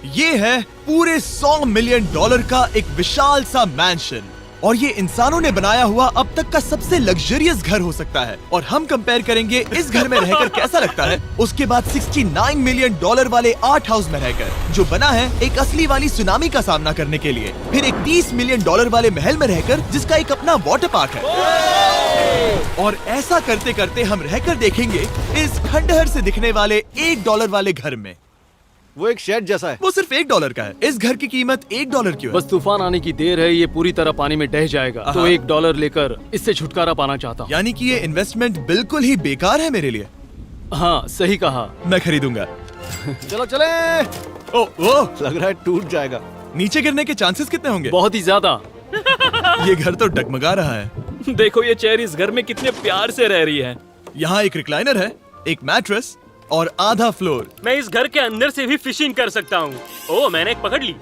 ये है पूरे $100 मिलियन का एक विशाल सा मैंशन, और ये इंसानों ने बनाया हुआ अब तक का सबसे लग्जरियस घर हो सकता है। और हम कंपेयर करेंगे इस घर में रहकर कैसा लगता है उसके बाद $69 मिलियन वाले आर्ट हाउस में रहकर, जो बना है एक असली वाली सुनामी का सामना करने के लिए। फिर एक $30 मिलियन वाले महल में रहकर जिसका एक अपना वाटर पार्क है। और ऐसा करते करते हम रहकर देखेंगे इस खंडहर से दिखने वाले $1 वाले घर में। वो एक शेड जैसा है। वो सिर्फ $1 का है। इस घर की कीमत $1 क्यों है? बस तूफान आने की देर है, ये पूरी तरह पानी में ढह जाएगा, तो $1 लेकर इससे छुटकारा पाना चाहता हूँ। यानी कि ये इन्वेस्टमेंट बिल्कुल ही बेकार है मेरे लिए। हाँ सही कहा। मैं खरीदूंगा। चलो चले। ओ, लग रहा है टूट जाएगा। नीचे गिरने के चांसेस कितने होंगे? बहुत ही ज्यादा। ये घर तो डगमगा रहा है। देखो ये चेयर इस घर में कितने प्यार से रह रही है। यहाँ एक रिक्लाइनर है, एक मैट्रेस और आधा फ्लोर। मैं इस घर के अंदर से भी फिशिंग कर सकता हूँ। ओह मैंने एक पकड़ ली।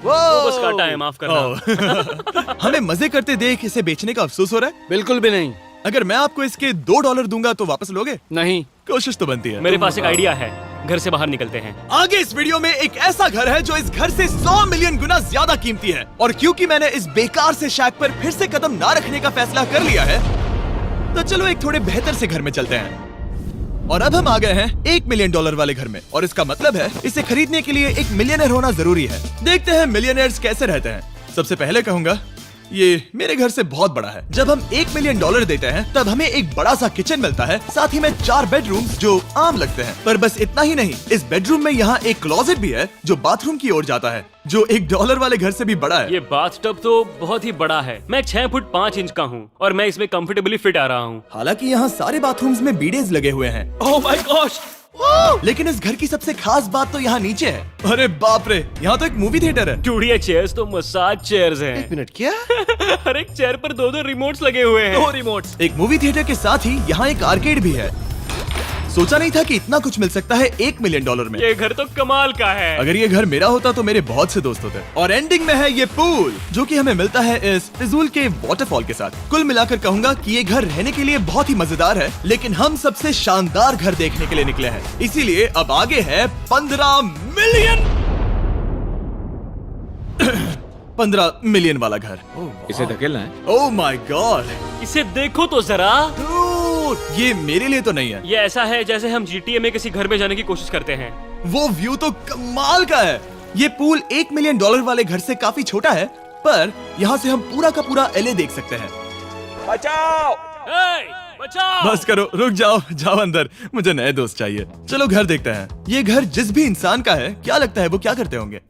वो बस काटा है, माफ करना। हमें मजे करते देख इसे बेचने का अफसोस हो रहा है? बिल्कुल भी नहीं। अगर मैं आपको इसके $2 दूंगा तो वापस लोगे? नहीं। कोशिश तो बनती है। मेरे पास एक आइडिया है, घर से बाहर निकलते हैं। आगे इस वीडियो में एक ऐसा घर है जो इस घर से 100 मिलियन गुना ज्यादा कीमती है, और क्योंकि मैंने इस बेकार से शैक पर फिर से कदम ना रखने का फैसला कर लिया है, तो चलो एक थोड़े बेहतर से घर में चलते हैं। और अब हम आ गए हैं $1 मिलियन वाले घर में, और इसका मतलब है इसे खरीदने के लिए एक मिलियनर होना जरूरी है। देखते हैं मिलियनर्स कैसे रहते हैं। सबसे पहले कहूंगा ये मेरे घर से बहुत बड़ा है। जब हम $1 मिलियन देते हैं तब हमें एक बड़ा सा किचन मिलता है, साथ ही में 4 बेडरूम जो आम लगते हैं। पर बस इतना ही नहीं, इस बेडरूम में यहाँ एक क्लोजेट भी है जो बाथरूम की ओर जाता है, जो $1 वाले घर से भी बड़ा है। ये बाथटब तो बहुत ही बड़ा है। मैं 6 फुट 5 इंच का हूँ और मैं इसमें कंफर्टेबली फिट आ रहा हूँ। हालांकि यहाँ सारे बाथरूम्स में बीडेज लगे हुए हैं। Oh my gosh! लेकिन इस घर की सबसे खास बात तो यहाँ नीचे है। अरे बाप रे, यहाँ तो एक मूवी थिएटर है। चूड़िया चेयर्स तो मसाज चेयर्स हैं। 1 मिनट क्या? हर एक चेयर पर 2-2 रिमोट्स लगे हुए हैं। 2 रिमोट्स। एक मूवी थिएटर के साथ ही यहाँ एक आर्केड भी है। सोचा नहीं था कि इतना कुछ मिल सकता है $1 मिलियन में। ये घर तो कमाल का है। अगर ये घर मेरा होता तो मेरे बहुत से दोस्त होते। और एंडिंग में है ये पूल, जो कि हमें मिलता है इस फिजूल के वाटरफॉल के साथ। कुल मिलाकर कहूंगा कि ये घर रहने के लिए बहुत ही मजेदार है, लेकिन हम सबसे शानदार घर देखने के लिए निकले हैं, इसीलिए अब आगे है 15 मिलियन वाला घर। इसे धकेलना है। ओह माय गॉड, इसे देखो तो जरा। ये मेरे लिए तो नहीं है। ये ऐसा है जैसे हम GTA में किसी घर में जाने की कोशिश करते हैं। वो व्यू तो कमाल का है। ये पूल $1 मिलियन वाले घर से काफी छोटा है, पर यहाँ से हम पूरा का पूरा LA देख सकते हैं। बचाओ! बचाओ! बस करो, रुक जाओ, जाओ अंदर, मुझे नए दोस्त चाहिए। चलो घर देखते हैं। ये घर जिस भी इंसान का है, क्या लगता है वो क्या करते होंगे?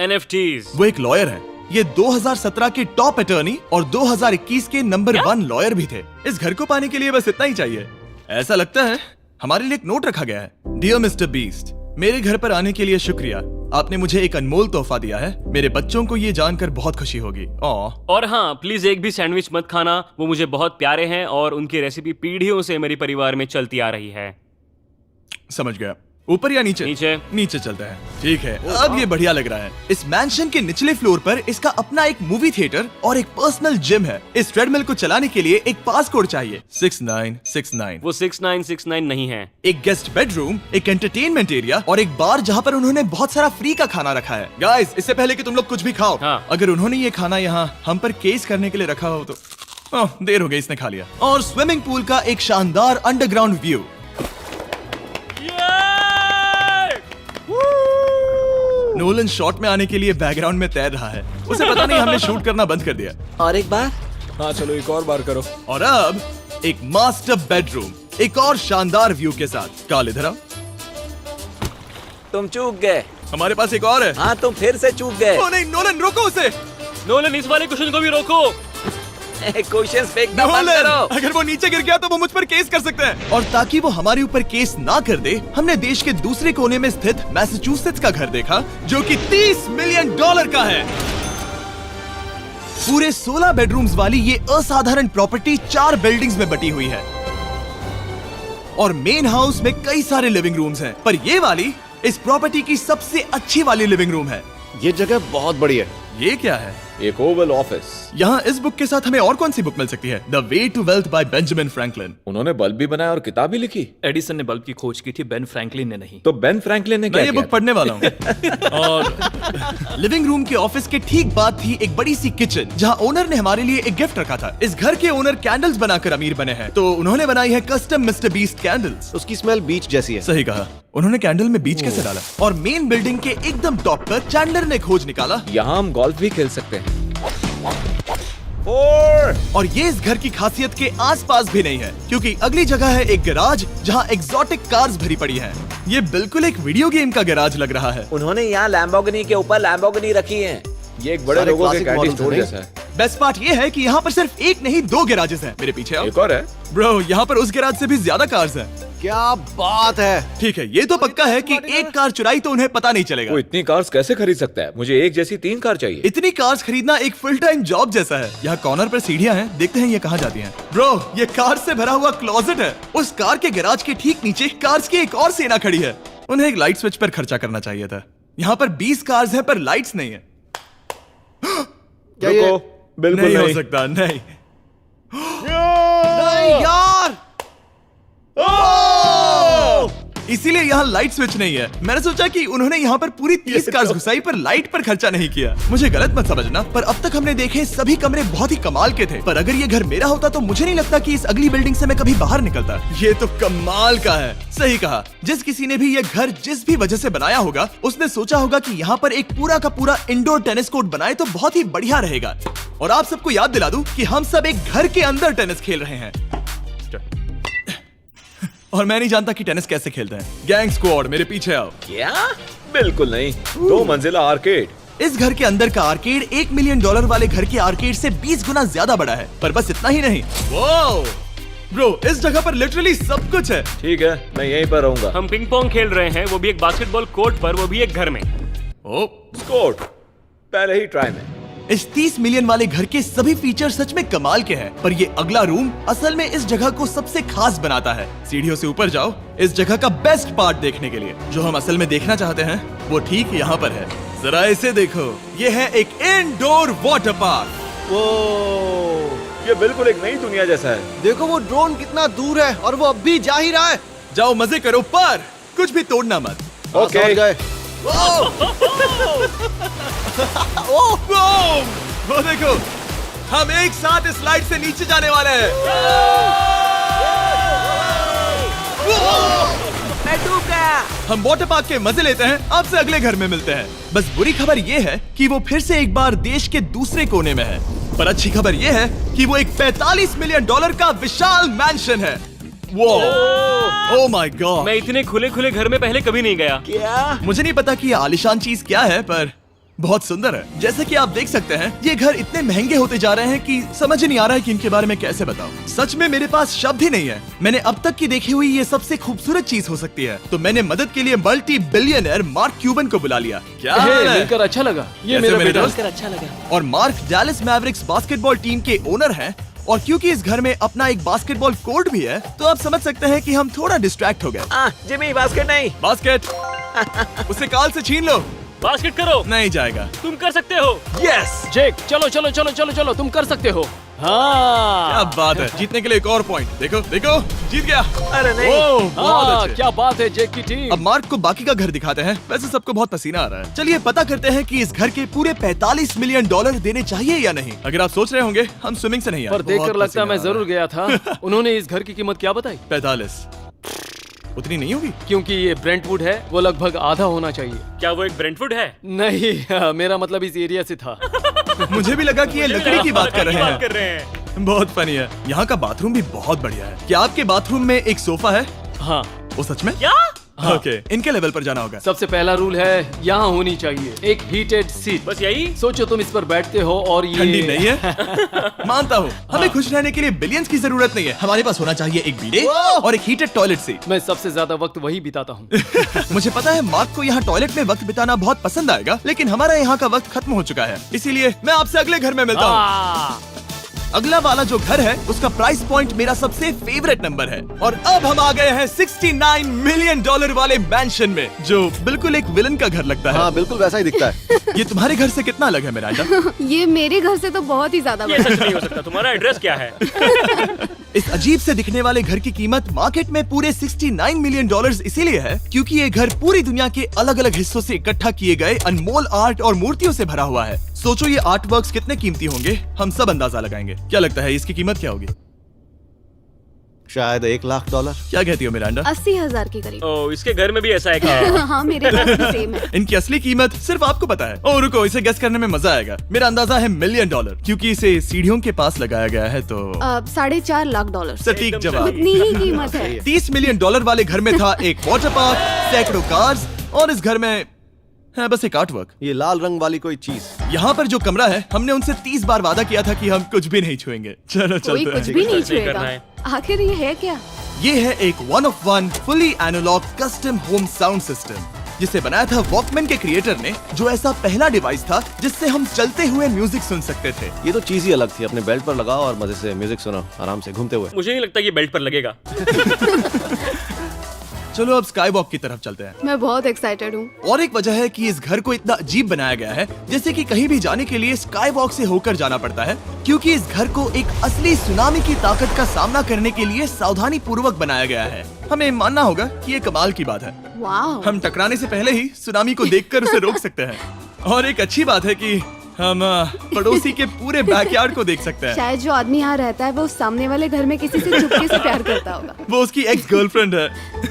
NFTs। वो एक लॉयर है। ये 2017 के टॉप अटर्नी और 2021 के नंबर 1 लॉयर भी थे। इस घर को पाने के लिए बस इतना ही चाहिए। ऐसा लगता है हमारे लिए एक नोट रखा गया है। डियर मिस्टर बीस्ट, मेरे घर पर आने के लिए शुक्रिया। आपने मुझे एक अनमोल तोहफा दिया है। मेरे बच्चों को ये जानकर बहुत खुशी होगी। और हाँ, प्लीज एक भी सैंडविच मत खाना, वो मुझे बहुत प्यारे हैं और उनकी रेसिपी पीढ़ियों से मेरे परिवार में चलती आ रही है। समझ गया। ऊपर या नीचे? नीचे। नीचे चलते हैं। ठीक है, अब ये बढ़िया लग रहा है। इस मैंशन के निचले फ्लोर पर इसका अपना एक मूवी थिएटर और एक पर्सनल जिम है। इस ट्रेडमिल को चलाने के लिए एक पास कोड चाहिए, 6969। वो 6969 नहीं है। एक गेस्ट बेडरूम, एक एंटरटेनमेंट एरिया और एक बार जहाँ पर उन्होंने बहुत सारा फ्री का खाना रखा है। गाइस, इससे पहले कि तुम लोग कुछ भी खाओ, हाँ। अगर उन्होंने ये खाना यहाँ हम पर केस करने के लिए रखा हो तो देर हो गई, इसने खा लिया। और स्विमिंग पूल का एक शानदार अंडरग्राउंड व्यू। नोलन शॉट में आने के लिए बैकग्राउंड में तैर रहा है। उसे पता नहीं हमने शूट करना बंद कर दिया। और एक बार? हाँ चलो एक और बार करो। और अब एक मास्टर बेडरूम, एक और शानदार व्यू के साथ। काल इधर आओ। तुम चूक गए। हमारे पास एक और है। हाँ तुम फिर से चूक गए। ओ नहीं, नोलन रोको उसे। नोलन, इस वाले क्वेश्चन को भी रोको। क्वेश्चन फेंकना बंद नोलन, करो। अगर वो नीचे गिर गया तो वो मुझ पर केस कर सकते हैं। और ताकि वो हमारे ऊपर केस ना कर दे, हमने देश के दूसरे कोने में स्थित मैसाचुसेट्स का घर देखा, जो कि $30 मिलियन का है। पूरे 16 बेडरूम्स वाली ये असाधारण प्रॉपर्टी 4 बिल्डिंग्स में बटी हुई है, और मेन हाउस में कई सारे लिविंग रूम्स हैं, पर ये वाली इस प्रॉपर्टी की सबसे अच्छी वाली लिविंग रूम है। ये जगह बहुत बड़ी है। ये क्या है? एक ओवल ऑफिस। यहाँ इस बुक के साथ हमें और कौन सी बुक मिल सकती है? The way to wealth by Benjamin Franklin. उन्होंने बल्ब भी बनाया और किताब भी लिखी। एडिसन ने बल्ब की खोज की थी, बेन फ्रैंकलिन ने नहीं। तो बेन फ्रैंकलिन ने मैं क्या ये किया? बुक पढ़ने वाला हूँ। और लिविंग रूम के ऑफिस के ठीक बाद थी एक बड़ी सी किचन, जहाँ ओनर ने हमारे लिए एक गिफ्ट रखा था। इस घर के ओनर कैंडल्स बनाकर अमीर बने हैं, तो उन्होंने बनाई है कस्टम मिस्टर बीस्ट कैंडल्स। उसकी स्मेल बीच जैसी है। सही कहा। उन्होंने कैंडल में बीच कैसे डाला? और मेन बिल्डिंग के एकदम टॉप पर चैंडलर ने खोज निकाला। यहाँ हम गोल्फ भी खेल सकते हैं। और ये इस घर की खासियत के आसपास भी नहीं है, क्योंकि अगली जगह है एक गैराज जहाँ एग्जॉटिक कार्स भरी पड़ी हैं। ये बिल्कुल एक वीडियो गेम का गैराज लग रहा है। उन्होंने यहाँ लैम्बोर्गिनी के ऊपर लैम्बोर्गिनी रखी है। ये एक बड़े सारे लोगों के classic कैंडी models स्टोर हैं, जैसा है। बेस्ट पार्ट ये है कि यहाँ पर सिर्फ एक नहीं 2 गैराजेस हैं। मेरे पीछे आओ। एक और है। ब्रो, यहाँ पर उस गैराज से भी ज्यादा कार्स हैं। क्या बात है। ठीक है, ये तो पक्का है कि एक कार चुराई तो उन्हें पता नहीं चलेगा। वो इतनी कार्स कैसे खरीद सकता है? मुझे एक जैसी 3 कार चाहिए। इतनी कार्स खरीदना एक फुल टाइम जॉब जैसा है। यहाँ कॉर्नर पर सीढ़ियाँ हैं, देखते हैं ये कहाँ जाती हैं। ब्रो, ये कार से भरा हुआ क्लोजेट है। उस कार के गैराज के ठीक नीचे कार्स की एक और सेना खड़ी है। उन्हें एक लाइट स्विच पर खर्चा करना चाहिए था। यहाँ पर 20 कार्स हैं पर लाइट्स नहीं है। रुको, बिल्कुल नहीं हो नहीं। सकता, नहीं। नहीं यार। इसीलिए यहाँ लाइट स्विच नहीं है। मैंने सोचा कि उन्होंने यहाँ पर पूरी 30 कार्स घुसाई पर लाइट पर खर्चा नहीं किया। मुझे गलत मत समझना, पर अब तक हमने देखे सभी कमरे बहुत ही कमाल के थे। पर अगर ये घर मेरा होता तो मुझे नहीं लगता कि इस अगली बिल्डिंग से मैं कभी बाहर निकलता। ये तो कमाल का है। सही कहा। जिस किसी ने भी ये घर जिस भी वजह से बनाया होगा, उसने सोचा होगा कि यहाँ पर एक पूरा का पूरा इंडोर टेनिस कोर्ट बनाए तो बहुत ही बढ़िया रहेगा। और आप सबको याद दिला दूं कि हम सब एक घर के अंदर टेनिस खेल रहे हैं। और मैं नहीं जानता कि टेनिस कैसे खेलते हैं। गैंग स्क्वाड, मेरे पीछे आओ। क्या? बिल्कुल नहीं। 2 मंजिला आर्केड। इस घर के अंदर का आर्केड $1 मिलियन वाले घर के आर्केड से 20 गुना ज्यादा बड़ा है। पर बस इतना ही नहीं। वाओ! ब्रो, इस जगह पर लिटरली सब कुछ है। ठीक है, मैं यहीं पर रहूंगा। हम पिंग पोंग खेल रहे हैं, वो भी एक बास्केटबॉल कोर्ट पर, वो भी एक घर में। ओ, स्कोट पहले ही ट्राई में। इस 30 मिलियन वाले घर के सभी फीचर सच में कमाल के हैं, पर ये अगला रूम असल में इस जगह को सबसे खास बनाता है। सीढ़ियों से ऊपर जाओ इस जगह का बेस्ट पार्ट देखने के लिए। जो हम असल में देखना चाहते हैं वो ठीक यहाँ पर है। जरा इसे देखो, ये है एक इंडोर वाटर पार्क। वो ये बिल्कुल एक नई दुनिया जैसा है। देखो वो ड्रोन कितना दूर है और वो अब भी जा ही रहा है। जाओ मजे करो, पर कुछ भी तोड़ना मत। हाँ, ओके। समझ गए। वो देखो, हम एक साथ इस स्लाइड से नीचे जाने वाले हैं। मैं डूब गया। हम वाटर पार्क के मजे लेते हैं। आपसे अगले घर में मिलते हैं। बस बुरी खबर ये है कि वो फिर से एक बार देश के दूसरे कोने में है। पर अच्छी खबर ये है कि वो एक $45 मिलियन का विशाल मैंशन है। Oh my God! मैं इतने खुले खुले घर में पहले कभी नहीं गया। क्या? मुझे नहीं पता कि ये आलीशान चीज क्या है, पर बहुत सुंदर है। जैसे कि आप देख सकते हैं, ये घर इतने महंगे होते जा रहे हैं कि समझ नहीं आ रहा है कि इनके बारे में कैसे बताऊं। सच में मेरे पास शब्द ही नहीं है। मैंने अब तक की देखी हुई ये सबसे खूबसूरत चीज हो सकती है। तो मैंने मदद के लिए मल्टी बिलियनर मार्क क्यूबन को बुला लिया। क्या हे, हाल है? मिलकर अच्छा लगा। ये कैसे मेरा मेरे बेटा। दोस्त? अच्छा लगा। और mark Dallas Mavericks basketball team के ओनर हैं। और क्योंकि इस घर में अपना एक बास्केटबॉल कोर्ट भी है, तो आप समझ सकते हैं कि हम थोड़ा डिस्ट्रैक्ट हो गए। जिमी, बास्केट नहीं। बास्केट उसे काल से छीन लो। बास्केट करो, नहीं जाएगा। तुम कर सकते हो। यस! जेक, चलो चलो चलो चलो चलो, तुम कर सकते हो। क्या हाँ बात है। जीतने के लिए एक और पॉइंट। देखो देखो, जीत गया। अरे नहीं। ओह, बहुत हाँ, अच्छे। क्या बात है जेक की टीम। अब मार्क को बाकी का घर दिखाते हैं। वैसे सबको बहुत पसीना आ रहा है। चलिए पता करते हैं कि इस घर के पूरे $45 मिलियन देने चाहिए या नहीं। अगर आप सोच रहे होंगे हम स्विमिंग से नहीं आए, पर देखकर बहुत लगता पसीना मैं आ रहा जरूर गया था। उन्होंने इस घर की कीमत क्या बताई? 45 उतनी नहीं होगी। क्योंकि ये ब्रेंटवुड है, वो लगभग आधा होना चाहिए। क्या वो एक ब्रेंटफुड है? नहीं, मेरा मतलब इस एरिया से था। मुझे भी लगा कि ये लकड़ी की बात कर रहे हैं। कर रहे हैं। बहुत फनी है। यहाँ का बाथरूम भी बहुत बढ़िया है। क्या आपके बाथरूम में एक सोफा है? हाँ, वो सच में? क्या? ओके, इनके लेवल पर जाना होगा। सबसे पहला रूल है यहाँ होनी चाहिए एक हीटेड सीट। बस यही? सोचो तुम इस पर बैठते हो और ये ठंडी नहीं है। मानता हूँ, हमें खुश रहने के लिए बिलियंस की जरूरत नहीं है। हमारे पास होना चाहिए एक बीडे और एक हीटेड टॉयलेट सीट। मैं सबसे ज्यादा वक्त वही बिताता हूँ। मुझे पता है मार्क को यहाँ टॉयलेट में वक्त बिताना बहुत पसंद आएगा, लेकिन हमारा यहाँ का वक्त खत्म हो चुका है। इसीलिए मैं आपसे अगले घर में मिलता हूँ। अगला वाला जो घर है उसका प्राइस पॉइंट मेरा सबसे फेवरेट नंबर है। और अब हम आ गए हैं 69 मिलियन डॉलर वाले मैंशन में, जो बिल्कुल एक विलन का घर लगता है। हाँ बिल्कुल वैसा ही दिखता है। ये तुम्हारे घर से कितना अलग है मिरांडा? ये मेरे घर से तो बहुत ही ज्यादा ये बड़ा सच नहीं हो सकता। तुम्हारा एड्रेस क्या है? इस अजीब से दिखने वाले घर की कीमत मार्केट में पूरे 69 मिलियन डॉलर्स इसीलिए है क्योंकि ये घर पूरी दुनिया के अलग अलग हिस्सों से इकट्ठा किए गए अनमोल आर्ट और मूर्तियों से भरा हुआ है। सोचो ये आर्ट वर्क्स कितने कीमती होंगे, हम सब अंदाजा लगाएंगे। क्या लगता है इसकी कीमत क्या होगी? शायद $1,00,000। क्या कहती हो मिरांडा? 80,000 के करीब। ओ, इसके घर में भी ऐसा है क्या? हाँ मेरे पास भी सेम है। इनकी असली कीमत सिर्फ आपको पता है। ओ रुको, इसे गेस करने में मजा आएगा। मेरा अंदाजा है $1 मिलियन क्योंकि इसे सीढ़ियों के पास लगाया गया है। तो $4.5 लाख। सटीक एकदम जवाब। इतनी ही कीमत है। $30 मिलियन वाले घर में था एक वाटर पार्क, सैकड़ों कार्स और इस घर में है बस एक आर्ट वर्क। ये लाल रंग वाली कोई चीज। यहाँ पर जो कमरा है, हमने उनसे 30 बार वादा किया था कि हम कुछ भी नहीं छुएंगे। चलो कोई चलते कुछ हैं। भी नहीं नहीं करना छुएगा। है। आखिर ये है क्या? ये है एक 1 of 1 fully analog custom home sound system जिसे बनाया था वॉकमैन के क्रिएटर ने, जो ऐसा पहला डिवाइस था जिससे हम चलते हुए म्यूजिक सुन सकते थे। ये तो चीज ही अलग थी। अपने बेल्ट पर लगाओ और मजे से म्यूजिक सुनो आराम से घूमते हुए। मुझे नहीं लगता ये बेल्ट पर लगेगा। चलो अब स्काई वॉक की तरफ चलते हैं। मैं बहुत एक्साइटेड हूँ। और एक वजह है कि इस घर को इतना अजीब बनाया गया है जैसे कि कहीं भी जाने के लिए स्काई वॉक से होकर जाना पड़ता है, क्योंकि इस घर को एक असली सुनामी की ताकत का सामना करने के लिए सावधानी पूर्वक बनाया गया है। हमें मानना होगा कि ये कमाल की बात है। वाह। हम टकराने से पहले ही सुनामी को देखकर उसे रोक सकते हैं। और एक अच्छी बात है कि हम पड़ोसी के पूरे बैकयार्ड को देख सकते हैं। शायद जो आदमी यहाँ रहता है वो उस सामने वाले घर में किसी से चुपके से प्यार करता होगा। वो उसकी एक्स गर्लफ्रेंड है।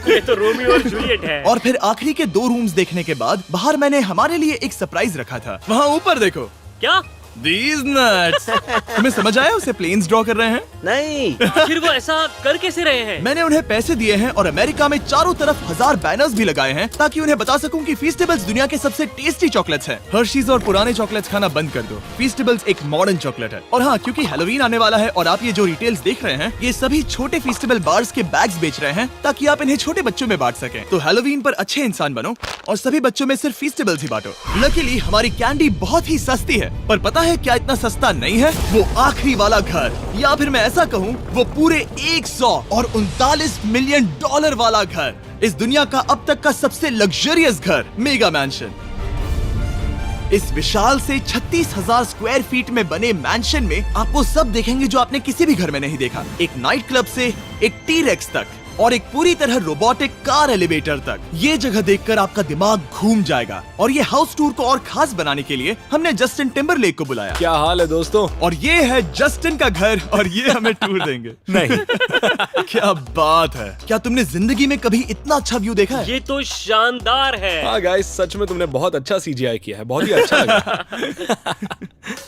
ये तो रोमियो और जूलियट है। और फिर आखिरी के 2 रूम्स देखने के बाद बाहर मैंने हमारे लिए एक सरप्राइज रखा था। वहाँ ऊपर देखो। क्या? These nuts! तुम्हें समझ आया उसे प्लेन्स ड्रॉ कर रहे हैं? नहीं। फिर वो ऐसा कर कैसे रहे हैं? मैंने उन्हें पैसे दिए हैं और अमेरिका में चारों तरफ 1000 बैनर्स भी लगाए हैं ताकि उन्हें बता सकूं कि फीस्टेबल्स दुनिया के सबसे टेस्टी चॉकलेट्स हैं। हर्शीज और पुराने चॉकलेट्स खाना बंद कर दो। फीस्टेबल्स एक मॉडर्न चॉकलेट है। और हाँ, क्योंकि हैलोवीन आने वाला है और आप ये जो डिटेल्स देख रहे हैं, ये सभी छोटे फीस्टेबल बार्स के बैग्स बेच रहे हैं ताकि आप इन्हें छोटे बच्चों में बांट सकें। तो हैलोवीन पर अच्छे इंसान बनो और सभी बच्चों में सिर्फ फीस्टेबल्स ही बांटो। लकीली हमारी कैंडी बहुत ही सस्ती है, पर पता है क्या इतना सस्ता नहीं है? वो आखिरी वाला घर, या फिर मैं ऐसा कहूँ वो पूरे 139 मिलियन डॉलर वाला घर। इस दुनिया का अब तक का सबसे लग्जरियस घर, मेगा मैंशन। इस विशाल से 36,000 स्क्वायर फीट में बने मैंशन में आप वो सब देखेंगे जो आपने किसी भी घर में नहीं देखा। एक नाइट क्लब से एक टी-रेक्स तक और एक पूरी तरह रोबोटिक कार एलिवेटर तक। ये जगह देखकर आपका दिमाग घूम जाएगा। और ये हाउस टूर को और खास बनाने के लिए हमने जस्टिन टिम्बरलेक को बुलाया। क्या हाल है दोस्तों? और ये है जस्टिन का घर और ये हमें टूर देंगे। नहीं। क्या बात है! क्या तुमने जिंदगी में कभी इतना अच्छा व्यू देखा है? ये तो शानदार है। हाँ गाइस, सच में तुमने बहुत अच्छा CGI किया है। बहुत ही अच्छा लगा।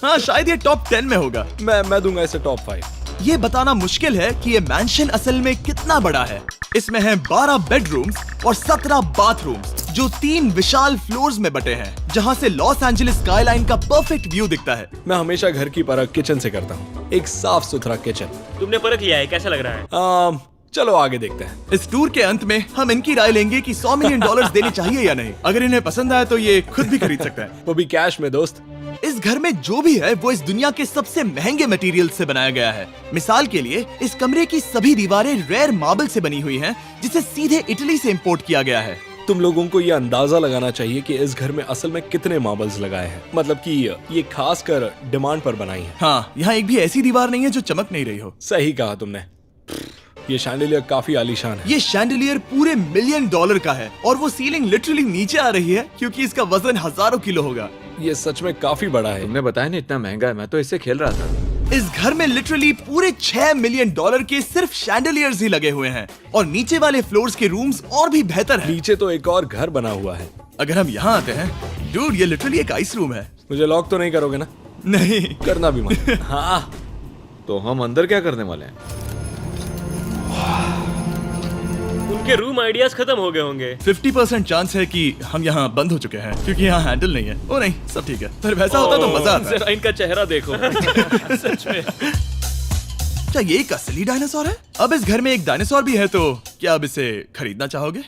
हाँ, शायद ये टॉप 10 में होगा। मैं दूंगा इसे टॉप 5। ये बताना मुश्किल है कि ये मैंशन असल में कितना बड़ा है। इसमें हैं 12 बेडरूम्स और 17 बाथरूम्स जो 3 विशाल फ्लोर्स में बटे हैं, जहां से लॉस एंजलिस स्काईलाइन का परफेक्ट व्यू दिखता है। मैं हमेशा घर की परख किचन से करता हूँ। एक साफ सुथरा किचन। तुमने परख लिया है, कैसा लग रहा है? चलो आगे देखते हैं। इस टूर के अंत में हम इनकी राय लेंगे कि $100 मिलियन देने चाहिए या नहीं। अगर इन्हें पसंद आए तो ये खुद भी खरीद सकते हैं। वो भी कैश में दोस्त। इस घर में जो भी है वो इस दुनिया के सबसे महंगे मटेरियल से बनाया गया है। मिसाल के लिए इस कमरे की सभी दीवारें रेयर मार्बल से बनी हुई हैं, जिसे सीधे इटली से इंपोर्ट किया गया है। तुम लोगों को ये अंदाजा लगाना चाहिए कि इस घर में असल में कितने मार्बल्स लगाए हैं। मतलब कि ये खास कर डिमांड पर बनाई है। हाँ, यहाँ एक भी ऐसी दीवार नहीं है जो चमक नहीं रही हो। सही कहा तुमने। ये शैंडिलियर काफी आलीशान है। ये शैंडिलियर पूरे $1 मिलियन का है और वो सीलिंग लिटरली नीचे आ रही है क्योंकि इसका वजन हजारों किलो होगा। ये सच में काफी बड़ा है। तुमने बताया ना इतना महंगा है, मैं तो इससे खेल रहा था। इस घर में लिटरली पूरे $6 मिलियन के सिर्फ शैंडिलियर्स ही लगे हुए हैं और नीचे वाले फ्लोर्स के रूम्स और भी बेहतर हैं। नीचे तो एक और घर बना हुआ है। अगर हम यहाँ आते हैं, डूड, ये लिटरली एक आइस रूम है। मुझे लॉक तो नहीं करोगे ना? नहीं करना भी मत। हाँ, तो हम अंदर क्या करने वाले हैं? उनके रूम आइडियाज खत्म हो गए होंगे। 50% चांस है कि हम यहाँ बंद हो चुके हैं क्योंकि यहाँ हैंडल नहीं है। ओ नहीं, सब ठीक है। पर वैसा होता तो मजा आता। जरा इनका चेहरा देखो। सच में। क्या ये एक असली डायनासोर है? अब इस घर में एक डायनासोर भी है, तो क्या अब इसे खरीदना चाहोगे?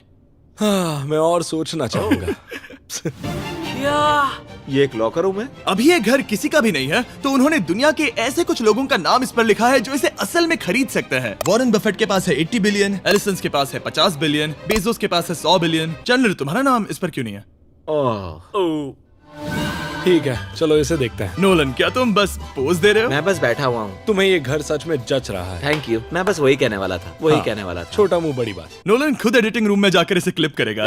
हाँ, मैं और सोचना चाहूंगा। ये एक लॉकर रूम है? अभी ये घर किसी का भी नहीं है, तो उन्होंने दुनिया के ऐसे कुछ लोगों का नाम इस पर लिखा है जो इसे असल में खरीद सकते हैं। वॉरेन बफेट के पास है 80 बिलियन, एलिसन के पास है 50 बिलियन, बेजोस के पास है 100 बिलियन। चैंडलर, तुम्हारा नाम इस पर क्यों नहीं है? ओह, ठीक है, चलो इसे देखते हैं। नोलन, क्या तुम बस पोज दे रहे हो? मैं बस बैठा हुआ हूँ। तुम्हें ये घर सच में जच रहा है। Thank you. मैं बस वही कहने वाला था, वही हाँ। कहने वाला था। छोटा मुंह बड़ी बात। नोलन खुद एडिटिंग रूम में जाकर इसे क्लिप करेगा।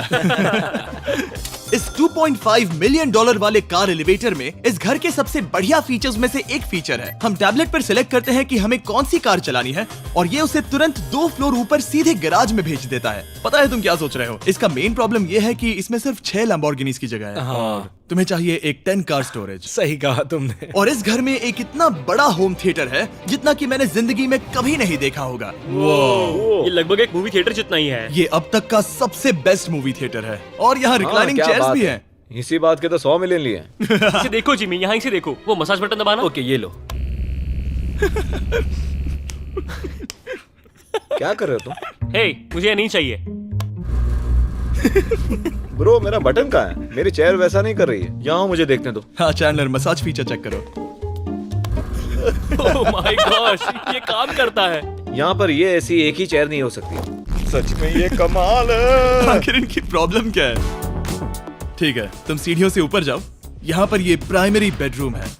इस $2.5 मिलियन वाले कार एलिवेटर में इस घर के सबसे बढ़िया फीचर्स में से एक फीचर है। हम टैबलेट पर सिलेक्ट करते हैं कि हमें कौन सी कार चलानी है और ये उसे तुरंत 2 फ्लोर ऊपर सीधे गैराज में भेज देता है। पता है तुम क्या सोच रहे हो? इसका मेन प्रॉब्लम ये है कि इसमें सिर्फ 6 लैम्बोर्गिनीज की जगह है। हाँ। तुम्हें चाहिए एक 10 कार स्टोरेज। सही कहा तुमने। और इस घर में एक इतना बड़ा होम थिएटर है जितना कि मैंने जिंदगी में कभी नहीं देखा होगा। ये लगभग एक मूवी थिएटर जितना ही है। ये अब तक का सबसे बेस्ट मूवी थिएटर है और यहाँ रिक्लाइनिंग क्या चेयर्स बात भी है। हैं। इसी बात के तो 100 मिलियन लिए हैं। इसे देखो जिमी, यहाँ इसे देखो, वो मसाज बटन दबाना। ओके, ये लो। क्या कर रहे हो तुम? हे, मुझे ये नहीं चाहिए। ब्रो, मेरा बटन कहाँ है? मेरी चेयर वैसा नहीं कर रही है। यहाँ मुझे देखने दो। हाँ चैंडलर, मसाज फीचर चेक करो। ओह माय गॉश, ये काम करता है। यहाँ पर ये ऐसी एक ही चेयर नहीं हो सकती। सच में ये कमाल है। आखिर इनकी प्रॉब्लम क्या है? ठीक है, तुम सीढ़ियों से ऊपर जाओ। यहाँ पर ये प्राइमरी बेडरूम है।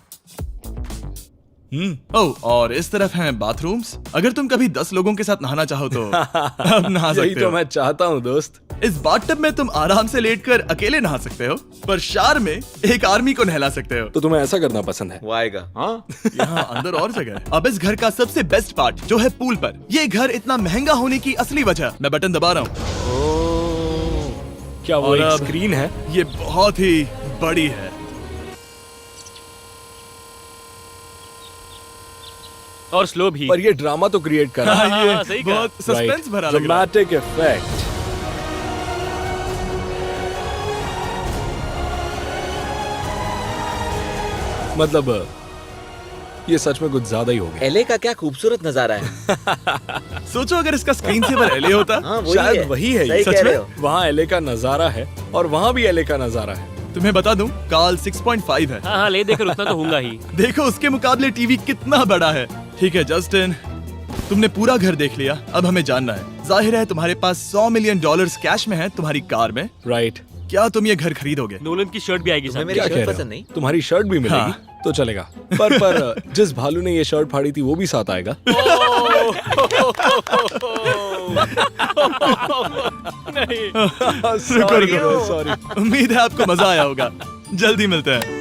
ओह, और इस तरफ हैं बाथरूम्स। अगर तुम कभी 10 लोगों के साथ नहाना चाहो तो अब नहा यही सकते तो हो। मैं चाहता हूँ दोस्त। इस बाथटब में तुम आराम से लेटकर अकेले नहा सकते हो, पर शार में एक आर्मी को नहला सकते हो। तो तुम्हें ऐसा करना पसंद है? वो आएगा। हाँ, यहाँ अंदर और जगह है। अब इस घर का सबसे बेस्ट पार्ट जो है पूल पर। ये घर इतना महंगा होने की असली वजह, मैं बटन दबा रहा हूँ। क्या वो और एक अब- स्क्रीन है? ये बहुत ही बड़ी है। और स्लो भी। पर ये ड्रामा तो क्रिएट कर रहा है। हाँ, ये सही कहा। बहुत सस्पेंस भरा लग रहा है। Dramatic effect. मतलब ये सच में कुछ ज्यादा ही हो गया। एले का क्या खूबसूरत नजारा है। सोचो अगर इसका स्क्रीन सेवर एलए होता। हाँ, वही शायद है। वही है ये। सही सच कह में? रहे हो। वहाँ एले का नजारा है और वहाँ भी एले का नजारा है। तुम्हें बता दूं, काल 6.5 है। हाँ हाँ, ले देकर उतना तो होगा ही। देखो उसके मुकाबले टीवी कितना बड़ा है। ठीक है जस्टिन, तुमने पूरा घर देख लिया, अब हमें जानना है। जाहिर है तुम्हारे पास $100 मिलियन कैश में है तुम्हारी कार में। राइट। क्या तुम ये घर खरीदोगे? नोलन की शर्ट भी आएगी तुम्हें साथ। मेरी क्या शर्ट कह रहे पसंद हो? नहीं? तुम्हारी शर्ट भी मिलेगी हाँ। तो चलेगा। पर जिस भालू ने ये शर्ट फाड़ी थी वो भी साथ आएगा। शुक्र Sorry, करो। sorry। उम्मीद है आपको मजा आया होगा। जल्दी मिलते हैं।